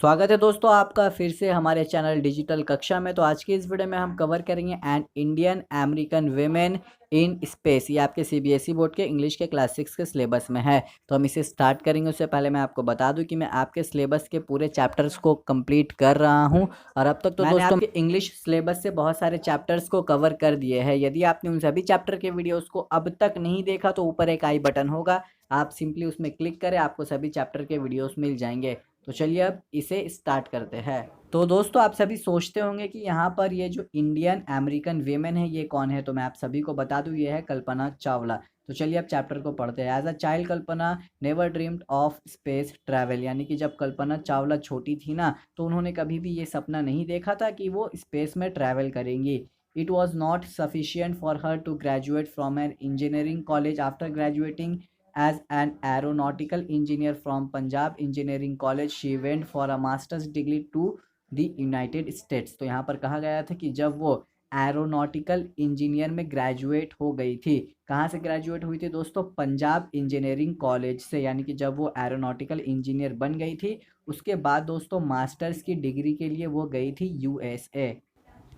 स्वागत है दोस्तों आपका फिर से हमारे चैनल डिजिटल कक्षा में। तो आज की इस वीडियो में हम कवर करेंगे an Indian American women in space. ये आपके सीबीएसई बोर्ड के इंग्लिश के क्लास 6 के सिलेबस में है। तो हम इसे स्टार्ट करेंगे उससे पहले मैं आपको बता दूं कि मैं आपके सिलेबस के पूरे चैप्टर्स को कंप्लीट कर रहा हूं और अब तक तो मैंने दोस्तों आपके इंग्लिश सिलेबस से बहुत सारे चैप्टर्स को कवर कर दिए हैं। यदि आपने उन सभी चैप्टर के वीडियोज़ को अब तक नहीं देखा तो ऊपर एक आई बटन होगा, आप सिंपली उसमें क्लिक करें, आपको सभी चैप्टर के वीडियोज़ मिल जाएंगे। तो चलिए अब इसे स्टार्ट करते हैं। तो दोस्तों आप सभी सोचते होंगे कि यहाँ पर ये जो इंडियन अमेरिकन वीमेन है ये कौन है, तो मैं आप सभी को बता दूँ ये है कल्पना चावला। तो चलिए अब चैप्टर को पढ़ते हैं। As a child Kalpana never dreamed of space travel, यानी कि जब कल्पना चावला छोटी थी ना तो उन्होंने कभी भी ये सपना नहीं देखा था कि वो स्पेस में ट्रैवल करेंगी। It was not sufficient for her to graduate from an engineering college after graduating as an aeronautical engineer from Punjab Engineering College. She went for a master's degree to the United States. तो यहाँ पर कहा गया था कि जब वो aeronautical engineer में ग्रेजुएट हो गई थी, कहाँ से ग्रेजुएट हुई थी दोस्तों? पंजाब इंजीनियरिंग कॉलेज से। यानी कि जब वो एरोनॉटिकल इंजीनियर बन गई थी उसके बाद दोस्तों मास्टर्स की डिग्री के लिए वो गई थी USA.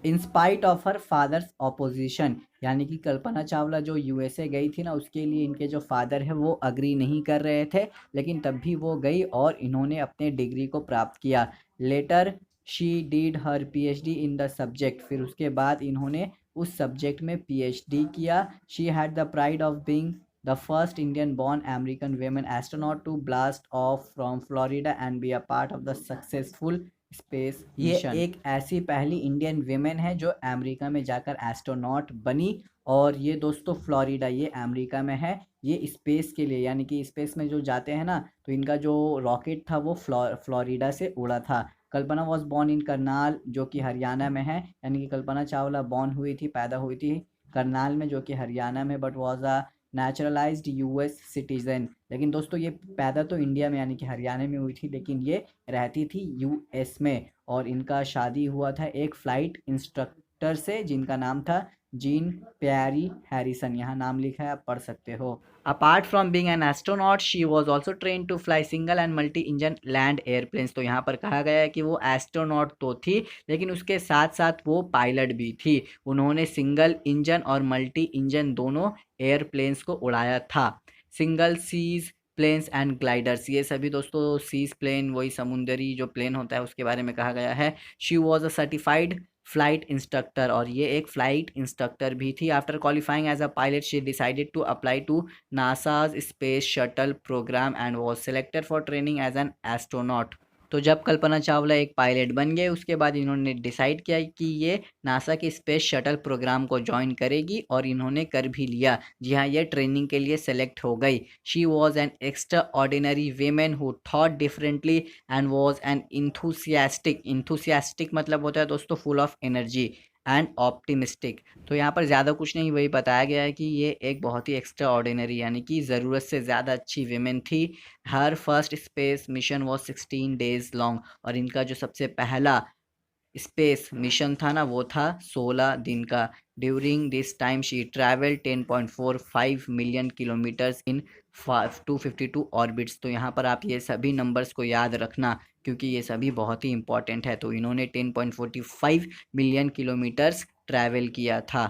In spite of her father's opposition, यानी कि कल्पना चावला जो यूएसए गई थी ना उसके लिए इनके जो फादर है वो अग्री नहीं कर रहे थे, लेकिन तब भी वो गई और इन्होंने अपने डिग्री को प्राप्त किया। Later she did her PhD in the subject, फिर उसके बाद इन्होंने उस सब्जेक्ट में पीएचडी किया। She had the pride of being the first Indian born American women astronaut to blast off from Florida and be a part of the successful space mission. ये एक ऐसी पहली इंडियन वेमेन है जो America में जाकर astronaut बनी और ये दोस्तों फ्लोरिडा, ये अमेरिका में है। ये स्पेस के लिए यानी कि स्पेस में जो जाते हैं ना तो इनका जो रॉकेट था वो फ्लोरिडा से उड़ा था। कल्पना वॉज बॉर्न इन करनाल जो कि हरियाणा में है, यानी कि कल्पना चावला बॉर्न हुई थी, पैदा हुई थी करनाल में जो कि हरियाणा में, but was a naturalised US citizen. लेकिन दोस्तों ये पैदा तो इंडिया में यानी कि हरियाणा में हुई थी, लेकिन ये रहती थी यूएस में। और इनका शादी हुआ था एक फ्लाइट इंस्ट्रक्टर से जिनका नाम था जीन प्यारी हैरिसन। यहाँ नाम लिखा है, आप पढ़ सकते हो। Apart from being an astronaut she was also train to fly single and multi engine land airplanes. तो यहाँ पर कहा गया है कि वो एस्ट्रोनॉट तो थी लेकिन उसके साथ साथ वो पायलट भी थी। उन्होंने सिंगल इंजन और मल्टी इंजन दोनों एयरप्लेन्स को उड़ाया था। Single seas planes and gliders, ये सभी दोस्तों सीज प्लेन वही समुंदरी जो प्लेन होता है उसके बारे में कहा गया है। She was a certified flight instructor, और ये एक फ्लाइट इंस्ट्रक्टर भी थी। After qualifying as a pilot she decided to apply to NASA's space shuttle programme and was selected for training as an astronaut. तो जब कल्पना चावला एक पायलट बन गए उसके बाद इन्होंने डिसाइड किया कि ये नासा के स्पेस शटल प्रोग्राम को ज्वाइन करेगी और इन्होंने कर भी लिया। जी हाँ, ये ट्रेनिंग के लिए सेलेक्ट हो गई। She was an extra ordinary women who thought differently and was an enthusiastic मतलब होता है दोस्तों full of energy and optimistic. तो यहाँ पर ज़्यादा कुछ नहीं, वही बताया गया है कि ये एक बहुत ही एक्स्ट्रा ऑर्डिनरी यानी कि ज़रूरत से ज़्यादा अच्छी वेमेन थी। Her first space mission was 16 days long, और इनका जो सबसे पहला स्पेस मिशन था ना वो था 16 दिन का। During this time she travel 10.45 million kilometres in 252 orbits. तो यहाँ पर आप ये सभी नंबर्स को याद रखना क्योंकि ये सभी बहुत ही इंपॉर्टेंट है। तो इन्होंने 10.45 मिलियन किलोमीटर्स ट्रैवल किया था।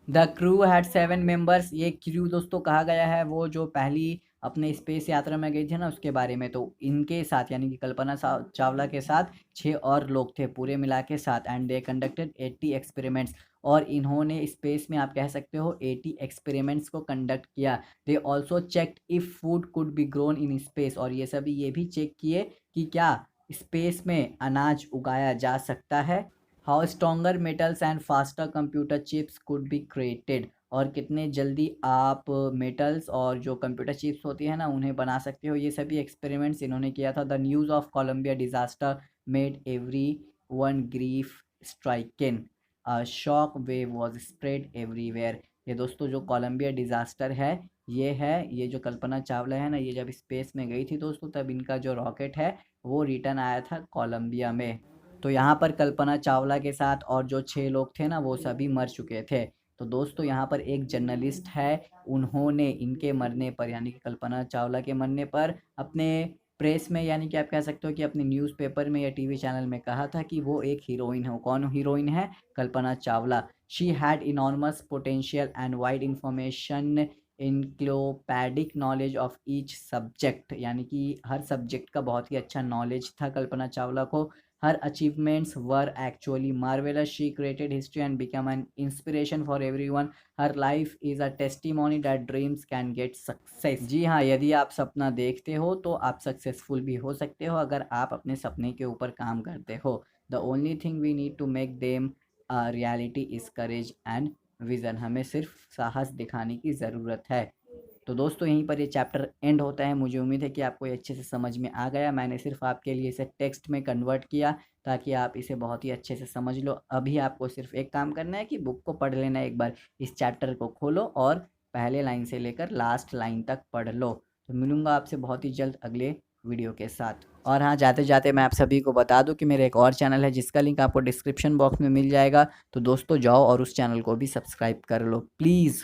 द क्रू हैड 7 मेंबर्स, ये क्रू दोस्तों कहा गया है वो जो पहली अपने स्पेस यात्रा में गई थी ना उसके बारे में। तो इनके साथ यानी कि कल्पना चावला के साथ 6 और लोग थे पूरे मिला के साथ। एंड दे कंडक्टेड 80 एक्सपेरिमेंट्स, और इन्होंने स्पेस में आप कह सकते हो 80 एक्सपेरिमेंट्स को कंडक्ट किया। They also checked if food could be grown in space, और ये सभी ये भी चेक किए कि क्या स्पेस में अनाज उगाया जा सकता है। How stronger metals and faster computer chips could be created, और कितने जल्दी आप मेटल्स और जो कंप्यूटर चिप्स होती है ना उन्हें बना सकते हो। ये सभी एक्सपेरिमेंट्स इन्होंने किया था। The news of Columbia disaster made everyone grief stricken, a shock wave was spread everywhere. ये दोस्तों जो कोलंबिया डिजास्टर है ये जो कल्पना चावला है ना, ये जब स्पेस में गई थी दोस्तों तब इनका जो रॉकेट है वो रिटर्न आया था कोलंबिया में। तो यहाँ पर कल्पना चावला के साथ और जो 6 लोग थे ना वो सभी मर चुके थे। तो दोस्तों यहाँ पर एक जर्नलिस्ट है, उन्होंने इनके मरने पर यानी कि कल्पना चावला के मरने पर अपने प्रेस में यानी कि आप कह सकते हो कि अपने न्यूज़पेपर में या टीवी चैनल में कहा था कि वो एक हीरोइन है। वो कौन हीरोइन है? Kalpana Chawla. She had enormous potential and wide information encyclopaedic knowledge of each subject, यानी कि हर सब्जेक्ट का बहुत ही अच्छा नॉलेज था कल्पना चावला को। Her achievements were actually marvellous. She created history and become an inspiration for everyone. Her life is a testimony that dreams can get success. जी हाँ, यदि आप सपना देखते हो तो आप सक्सेसफुल भी हो सकते हो अगर आप अपने सपने के ऊपर काम करते हो। The only thing we need to make them reality is courage and vision. हमें सिर्फ साहस दिखाने की ज़रूरत है। तो दोस्तों यहीं पर ये चैप्टर एंड होता है। मुझे उम्मीद है कि आपको ये अच्छे से समझ में आ गया। मैंने सिर्फ आपके लिए इसे टेक्स्ट में कन्वर्ट किया ताकि आप इसे बहुत ही अच्छे से समझ लो। अभी आपको सिर्फ एक काम करना है कि बुक को पढ़ लेना है एक बार। इस चैप्टर को खोलो और पहले लाइन से लेकर लास्ट लाइन तक पढ़ लो। तो मिलूँगा आपसे बहुत ही जल्द अगले वीडियो के साथ। और हाँ, जाते जाते मैं आप सभी को बता दूं कि मेरा एक और चैनल है जिसका लिंक आपको डिस्क्रिप्शन बॉक्स में मिल जाएगा। तो दोस्तों जाओ और उस चैनल को भी सब्सक्राइब कर लो प्लीज़।